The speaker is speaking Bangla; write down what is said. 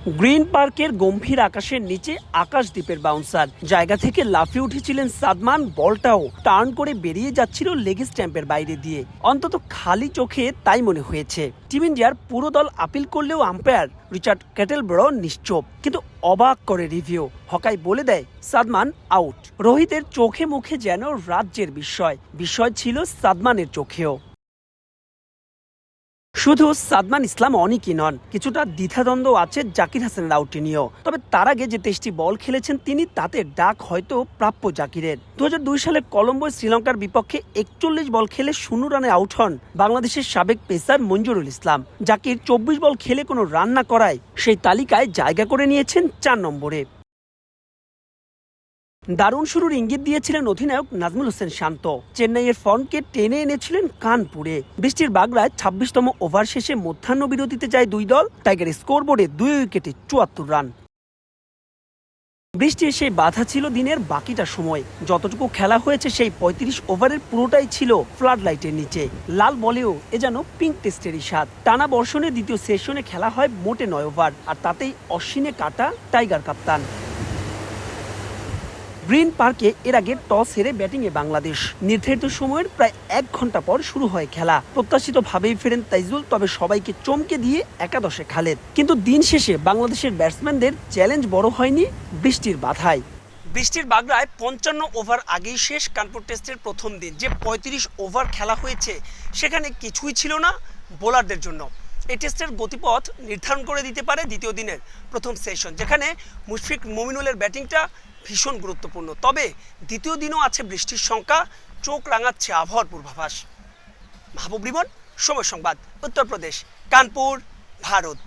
গ্রিন পার্কের গম্ভীর আকাশের নিচে আকাশদ্বীপের বাউন্সার জায়গা থেকে লাফিয়ে উঠেছিলেন সাদমান। বলটাও টার্ন করে বেরিয়ে যাচ্ছিল লেগ স্ট্যাম্পের বাইরে দিয়ে। অন্তত খালি চোখে তাই মনে হয়েছে। টিম ইন্ডিয়ার পুরো দল আপিল করলেও আম্পায়ার রিচার্ড ক্যাটেলব্রো নিশ্চুপ। কিন্তু অবাক করে রিভিউ। হকাই বলে দেয় সাদমান আউট। রোহিতের চোখে মুখে যেন রাজ্যের বিস্ময় ছিল সাদমানের চোখেও। শুধু সাদমান ইসলাম অনেকই নন, কিছুটা দ্বিধাদ্বন্দ্ব আছে জাকির হাসানের আউটে নিয়েও। তবে তার আগে যে 23টি বল খেলেছেন তিনি, তাতে ডাক হয়তো প্রাপ্য জাকিরের। 2002 সালে কলম্বোয় শ্রীলঙ্কার বিপক্ষে 41 বল খেলে 0 রানে আউট হন বাংলাদেশের সাবেক পেসার মঞ্জুরুল ইসলাম। জাকির 24 বল খেলে কোনো রান না করায় সেই তালিকায় জায়গা করে নিয়েছেন 4 নম্বরে। দারুণ শুরুর ইঙ্গিত দিয়েছিলেন অধিনায়ক নাজমুল হোসেন শান্ত। চেন্নাইয়ের ফর্মকে টেনে এনেছিলেন কানপুরে। বৃষ্টির বাগড়ায় 26তম ওভার শেষে মধ্যাহ্ন বিরতিতে যায় দুই দল। টাইগার স্কোরবোর্ডে 2 উইকেটে 74 রান। বৃষ্টির সেই বাধা ছিল দিনের বাকিটা সময়। যতটুকু খেলা হয়েছে সেই 35 ওভারের পুরোটাই ছিল ফ্লাড লাইটের নিচে। লাল বলেও এ যেন পিঙ্ক টেস্টেরই স্বাদ। টানা বর্ষণে দ্বিতীয় সেশনে খেলা হয় মোটে 9 ওভার, আর তাতেই অশ্বিনে কাটা টাইগার কাপ্তান। গ্রিন পার্কে এর আগে টস হেরে ব্যাটিংয়ে বাংলাদেশ। নির্ধারিত সময়ের প্রায় 1 ঘন্টা পর শুরু হয় খেলা। প্রত্যাশিতভাবেই ফেরেন তাইজুল, তবে সবাইকে চমকে দিয়ে একাদশে খালেদ। কিন্তু দিন শেষে বাংলাদেশের ব্যাটসম্যানদের চ্যালেঞ্জ বড় হয়নি বৃষ্টির বাধায়। বৃষ্টির বাগড়ায় 55 ওভার আগেই শেষ কানপুর টেস্টের প্রথম দিন। যে 35 ওভার খেলা হয়েছে সেখানে কিছুই ছিল না বোলারদের জন্য। এই টেস্টের গতিপথ নির্ধারণ করে দিতে পারে দ্বিতীয় দিনের প্রথম সেশন, যেখানে মুশফিক মুমিনুলের ব্যাটিংটা ভীষণ গুরুত্বপূর্ণ। তবে দ্বিতীয় দিনও আছে বৃষ্টির শঙ্কা, চোখ রাঙাচ্ছে আবহাওয়ার পূর্বাভাস। মাহবুব রিমন, সময় সংবাদ, উত্তরপ্রদেশ, কানপুর, ভারত।